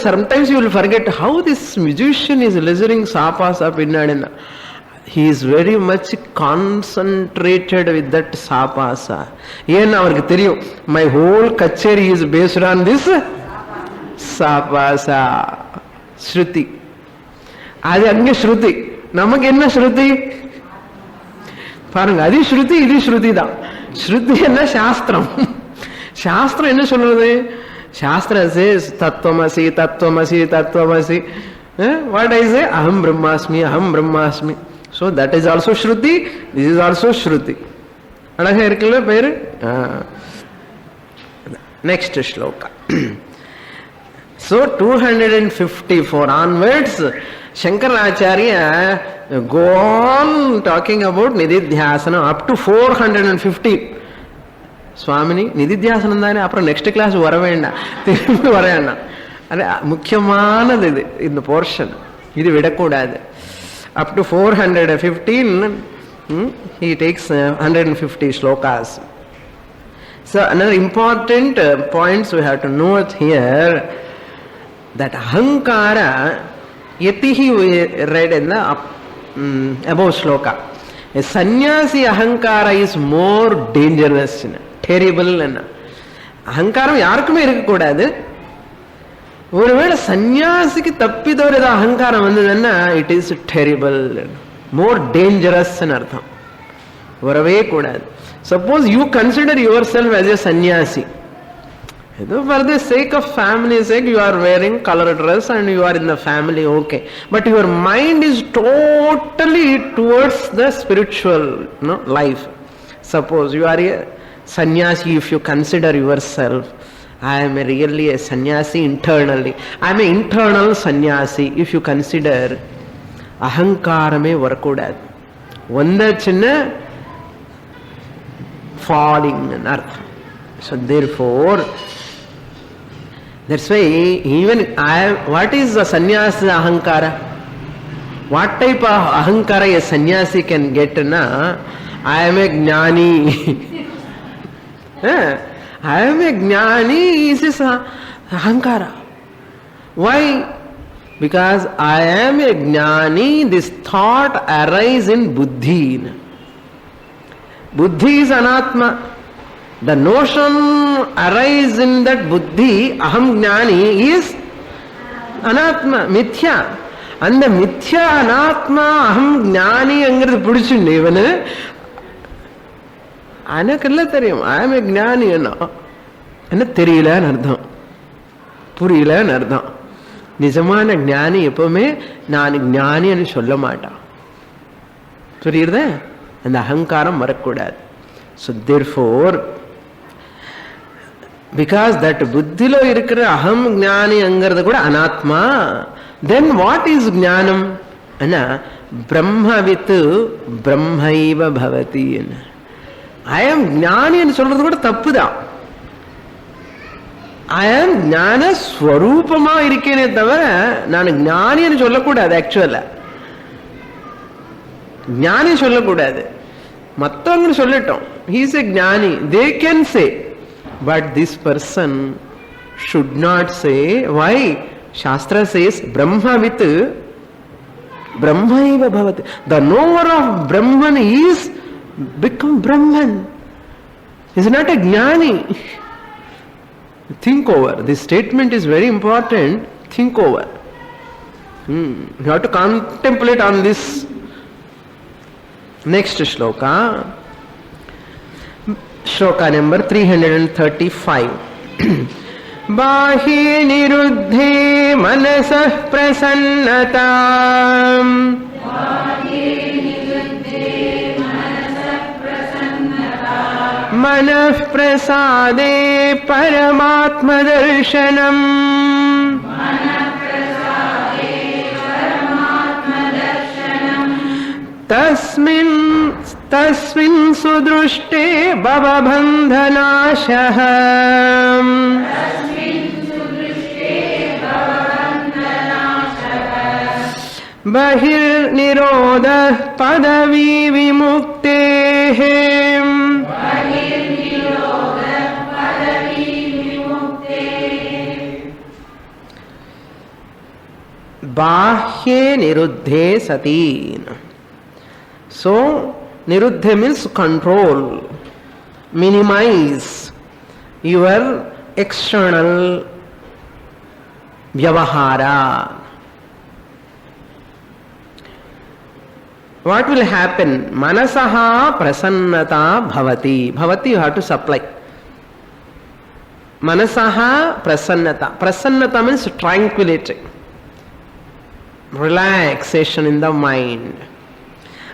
Sometimes you will forget how this musician is listening sapasa pinnadina. He is very much concentrated with that sapasa. Yen avarku theriyum, my whole kacheri is based on this sapasa. Shruti. Adi ange shruti. Namak enna shruti? Paranga, adi shruti, idi shruti da. Shruti enna shastram. Shastra enna solradhu? Shastra says tattvamasi, tattvamasi, tattvamasi. What I say? Aham brahmasmi, aham brahmasmi. So that is also shruti, this is also shruti. Alaga irukilla peru. Next shloka. So 254 onwards, Shankaracharya go on talking about nididhyasana up to 450. சுவாமினி நிதித்தியாசனம் தானே, அப்புறம் next class வர வேண்டாம், திரும்பி வர வேண்டாம். அது முக்கியமானது இது, இந்த போர்ஷன் இது விடக்கூடாது. Up to 415 he takes 150 shlokas. So another important points we have to note here, that ahankara yatihi we read in the above shloka. A sannyasi ahankara is more dangerous, terrible. அகங்காரம் யாருக்குமே இருக்கக்கூடாது. ஒருவேளை சன்னியாசிக்கு தப்பிதோர் ஏதோ அகங்காரம் வந்ததுன்னா it is terrible, more dangerous அர்த்தம். வரவே கூடாது. Suppose you consider your self as a சன்னியாசி, ஏதோ for the sake of family sake you are wearing color dress and you are in the family, okay, but your mind is totally towards the spiritual life. Suppose you are a sannyasi, if you consider yourself, I am really a sannyasi internally, I am an internal sannyasi, if you consider, ahankarame varakudadu. Vanda chinna falling in earth. So therefore, that's why even what is the sannyasi ahankara? What type of ahankara a sannyasi can get? Na, I am a jnani. I am a jnani is ahankara. Why? Because I am a jnani, this thought arises in buddhi. Buddhi is anatma. The notion arises in that buddhi, aham jnani, is anatma, mithya. And the mithya anatma aham jnani angiradhu pidichundu ivanu anakalla theriyum. I am a jnani enna theriyala nu ardham, puriyala nu ardham. நிஜமான ஞானி எப்பவுமே நான் ஞானி என்று சொல்ல மாட்டான். புரியுறதா? அந்த அகங்காரம் வரக்கூடாது. So therefore, because that buddhilo இருக்கிற அகம் ஞானி அங்கிறது கூட அனாத்மா, then what is ஞானம்? அண்ணா பிரம்மவித்து பிரம்மைவ பவதி. I am ஞானின்னு சொல்றது கூட தப்புதான். I am ஞான ஸ்வரூபமா இருக்கேனே தவிர நான் ஞானின்னு சொல்லக்கூடாது. ஆக்சுவலா ஞானி சொல்லக்கூடாது, மற்றவங்க சொல்லட்டும். He is a ஞானி, they can say, but this person should not say. Why? Shastra says Brahmavit Brahmaiva bhavati. The knower of Brahman is become Brahman. He is not a jnani. Think over. This statement is very important. Think over. You have to contemplate on this. Next shloka. Shloka number 335. Bahi niruddhe manasah prasannatam मनः प्रसादे परमात्मदर्शनम् तस्मिन् सुदृष्टे भवबन्धनाशः बहिर्निरोधः पदवी विमुक्तेः बाह्ये निरुद्धे सति. So niruddha means control, minimize your external vyavahara. What will happen? Manasaha prasannata bhavati. Bhavati you have to supply. Manasaha prasannata. Prasannata means tranquility, relaxation in the mind.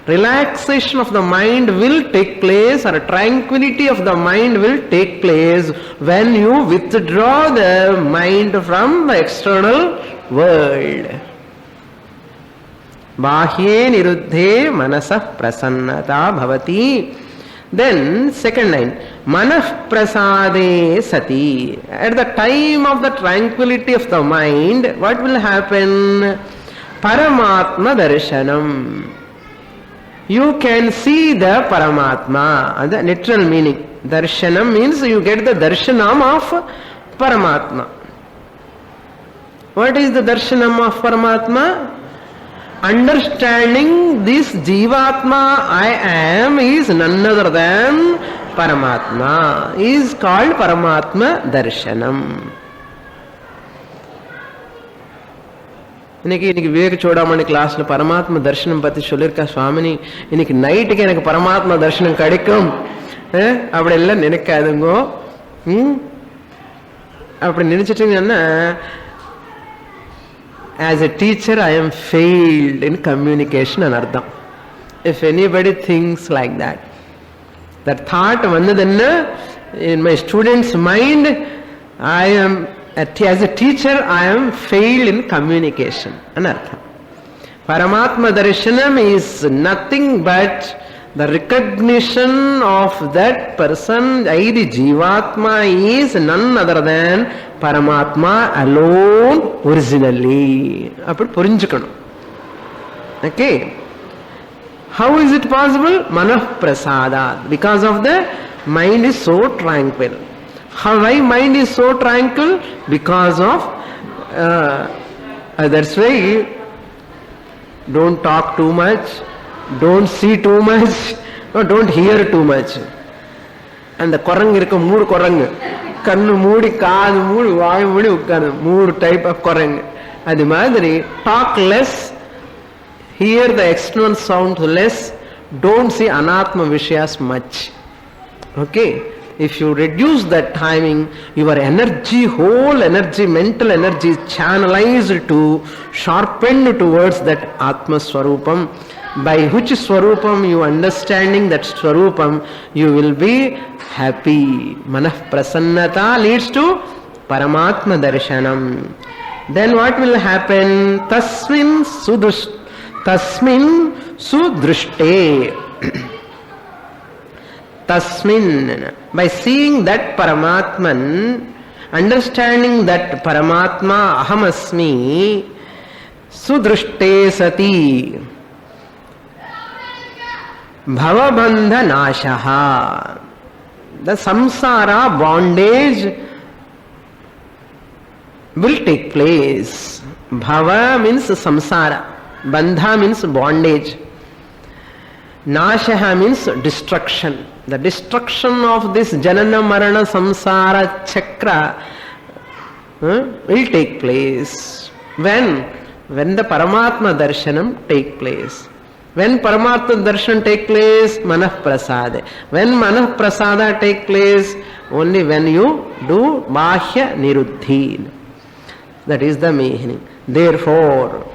Relaxation of the mind will take place, or tranquility of the mind will take place when you withdraw the mind from the external world. Bahye niruddhe manasah prasannata bhavati. Then second line, manah prasade sati. At the time of the tranquility of the mind, what will happen? Paramatma darshanam. You can see the Paramatma, the literal meaning. Darshanam means you get the darshanam of Paramatma. What is the darshanam of Paramatma? Understanding this Jivatma I am is none other than Paramatma, is called Paramatma darshanam. இன்னைக்கு விவேக சூடாமணி கிளாஸ்ல பரமாத்மா தரிசனம் பத்தி சொல்லியிருக்கா சுவாமினி. இன்னைக்கு நைட்டுக்கு எனக்கு பரமாத்மா தரிசனம் கிடைக்கும் அப்படி எல்லாம் நினைக்காதுங்கோ. அப்படி நினைச்சிட்டீங்கன்னா as a teacher I am failed in communication and ardham. If anybody thinks like that, that thought vandadana in my student's mind, I am as a teacher I am failed in communication anartha. Paramatma darshanam is nothing but the recognition of that person, the Jivatma is none other than Paramatma alone originally. Apdi purinjukanu. Okay, how is it possible? Manah prasada, because of the mind is so tranquil. How why mind is so tranquil? Because of that's why don't talk too much, don't see too much, or don't hear too much. And the குரங்கு இருக்க மூணு குரங்கு, கண்ணு மூடி காது மூடி வாய் மூடி உட்கார்ந்து, மூணு டைப் ஆஃப் குரங்கு. அது மாதிரி talk less, hear the external sound less, don't see anatma vishayas much. Okay, if you reduce that timing, your energy, whole energy, mental energy is channelized to, sharpened towards that Atma Swarupam, by which Swarupam you understanding that Swarupam, you will be happy. Manah prasannata leads to Paramatma darshanam. Then what will happen? Tasmin sudrushte. Tasmin, by seeing that Paramatman, understanding that Paramatma ahamasmi, sudrushte sati, bhavabandha nashaha, the samsara bondage will take place. Bhava means samsara, bandha means bondage, nashaha means destruction. The destruction of this janana marana samsara chakra will take place. When the Paramatma darshanam take place. When Paramatma darshan take place, manah prasada. When manah prasada take place, only when you do bahya niruddhi. That is the meaning. Therefore,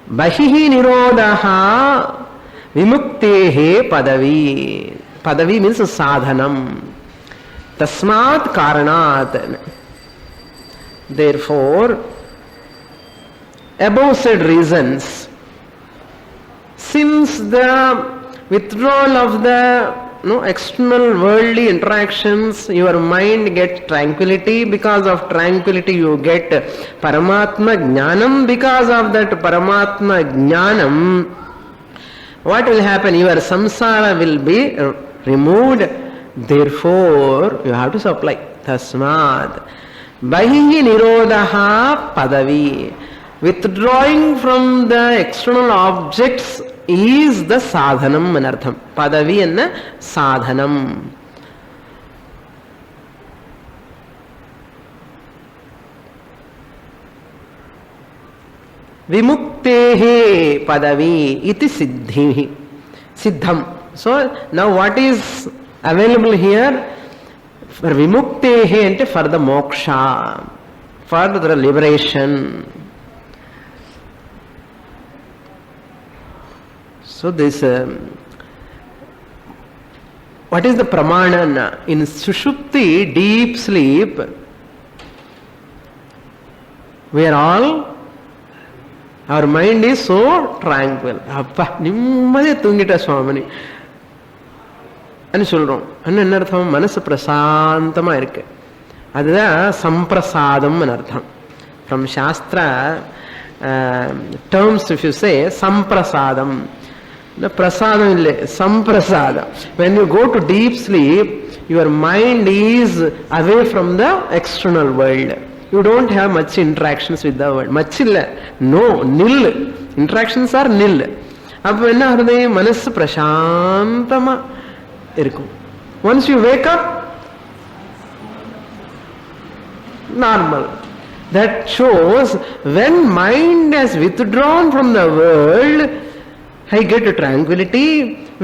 bahihi nirodha vimuktehe padavi. Padavi means sadhanam. Tasmat karanat. Therefore, above said reasons, since the withdrawal of the external worldly interactions, your mind gets tranquility. Because of tranquility, you get Paramatma Jnanam. Because of that Paramatma Jnanam, what will happen? Your samsara will be removed. Therefore, you have to supply. Tasmad. Bahihi nirodha padavi. Withdrawing from the external objects is the sadhanam anartham. Padavi and sadhanam. Vimuktehe padavi iti siddhi. Siddham. So now what is available here? For vimuktehe ante for the moksha, for the liberation. So this, what is the pramana? In Sushupti, deep sleep, we are all, our mind is so tranquil. Appa, nimmade thungita swamani. சொல்றோம். என்ன அர்த்தம்? மனசு பிரசாந்தமா இருக்கு. அதுதான் சம்பிரசாதம் அர்த்தம். From Shastra terms, if you say samprasadam, the prasadam ille, samprasadam. When you go to deep sleep, your mind is away from the external world. You don't have much interactions with the world. Much illa, no, nil. Interactions are nil. அப்ப என்ன ஆகுது? மனசு பிரசாந்தமா இருக்கும். Once you wake up, normal. That shows when mind has withdrawn from the world, I get tranquility.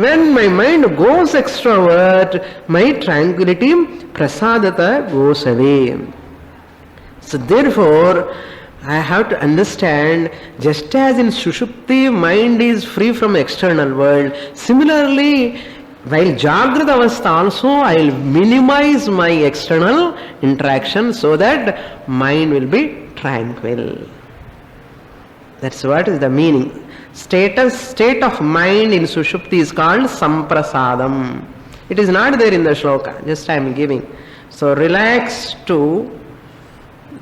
When my mind goes extrovert, my tranquility, prasadata, goes away. So therefore, I have to understand, just as in Sushupti, mind is free from external world, similarly, while Jagrata Avastha also, I will minimize my external interaction so that mind will be tranquil. That's what is the meaning. State of mind in Sushupti is called Samprasadam. It is not there in the shloka, just I am giving. So relax to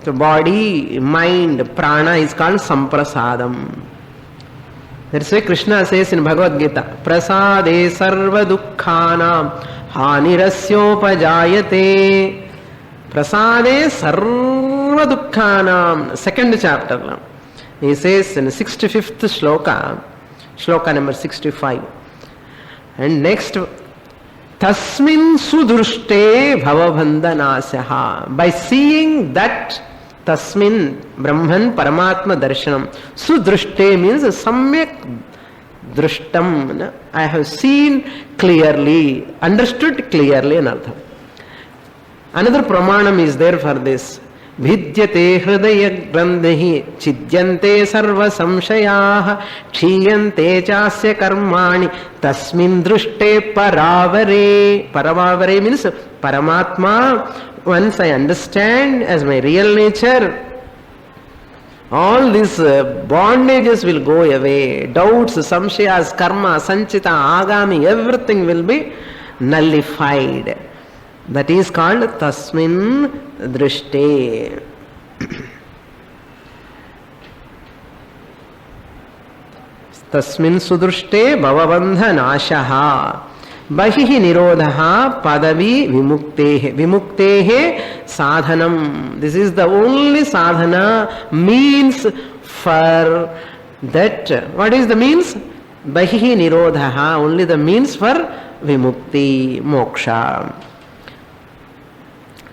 the body, mind, prana is called Samprasadam. That's why Krishna says in Bhagavad Gita, Prasade sarva dukkhanam hanirasyopajayate. Prasade sarva dukkhanam. Second chapter. He says in 65th shloka, shloka number 65. And next, Tasmin sudrushte bhavabandhanasyaha. By seeing that Tasmin Brahman Paramatma Darshanam. Sudrushte means samyak drushtam. I have seen clearly, understood clearly anartham. Another pramanam is there for this. Vidyate hridaya grandhi chidyante sarva samshayaha kshiyante chasya karmani tasmin drushte paravare. Paravare means Paramatma. Once I understand as my real nature, all these bondages will go away. Doubts, samshayas, karma, sanchita, agami, everything will be nullified. That is called tasmin drishte. Tasmin sudrushte bhavabandha nashaha. Bahihi nirodha padavi vimuktehe. Vimuktehe sadhanam. This is the only sadhana, means for that. What is the means? Bahihi nirodha. Only the means for vimukti, moksha.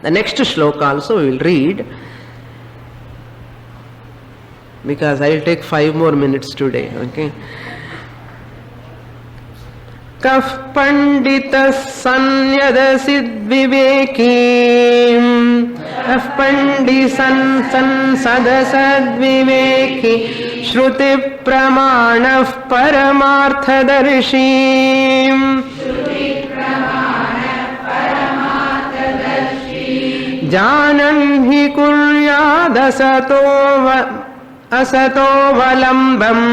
The next shloka also we will read, because I will take 5 more minutes today. Okay. Kaf pandita sanyadasid viveki. Kaf pandisan sansadasad viveki. Shruti pramanav paramarthadarshi. जानन् हि कुर्यादसतोऽवलम्बम्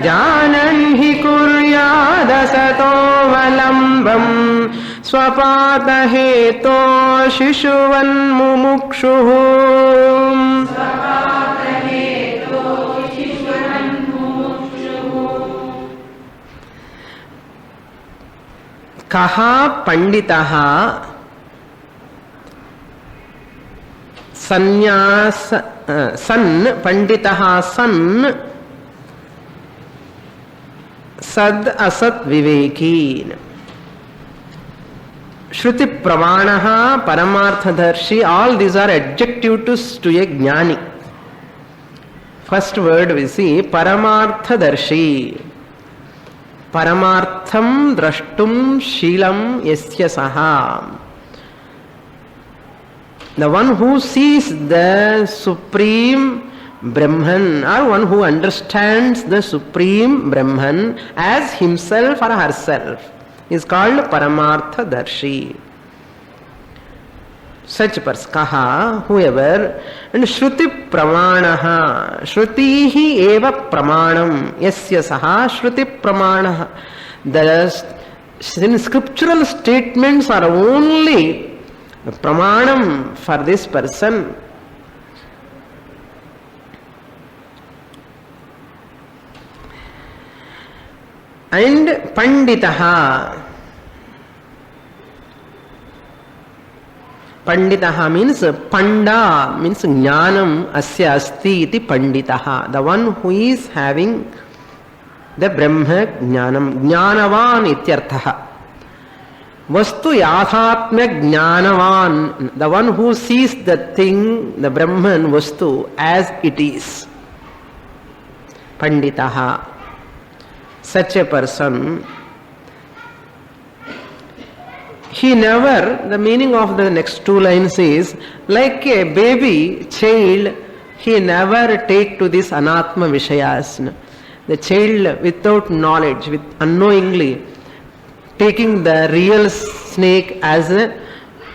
जानन् हि कुर्यादसतोऽवलम्बम् स्वपातहेतो शिशुवन्मुमुक्षुः कः पंडितः सन्यास सन् पंडितः सन् सद असत विवेकी श्रुति प्रमाणः परमार्थदर्शी all these are adjectives to a ज्ञानी. First word we see परमार्थदर्शी परमार्थम द्रष्टुम Sheelam यस्य सहा. The one who sees the supreme Brahman or one who understands the supreme Brahman as himself or herself is called Paramarthadarshi. Such person, kaha, whoever, and Shruti Pramanaha, Shrutihi eva Pramanam, yasya saha Shruti Pramanaha. The scriptural statements are only Pramanam for this person. And Panditaha. Panditaha means Panda means Jnanam Asya Asti iti Panditaha. The one who is having the Brahma Jnanam. Jnanavan ityarthaha. Vastu Yathatmya Jnanavan. The one who sees the thing, the Brahman Vastu as it is. Panditaha. Such a person, he never, the meaning of the next two lines is, like a baby child, he never take to this anatma vishayas. The child without knowledge, with unknowingly, taking the real snake as a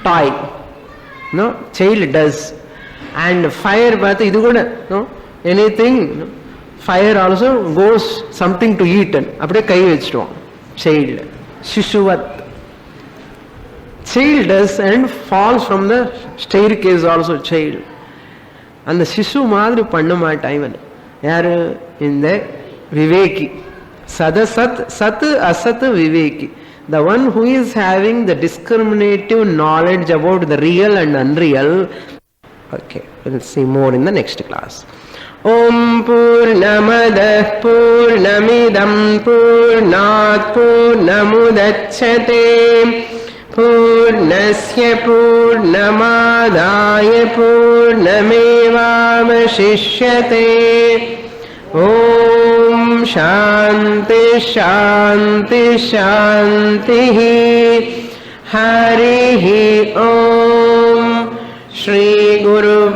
toy. No, child does. And fire, but idu kuda, no, anything, no? Fire also goes something to eat. Apde kai vechtom. Child. Shishuvat. Child does and falls from the staircase also child. And the Shishu madri pannuma time. Yaru in the Viveki. Sadasat, Sat, Asat, Viveki. The one who is having the discriminative knowledge about the real and unreal. Okay, we'll see more in the next class. Om Purnamadah Purnamidam Purnat Purnamudachyate Purnasya Purnamadaya Purnamevavashishyate. Om Shanti Shanti Shanti. Harihi Om. Shri Guru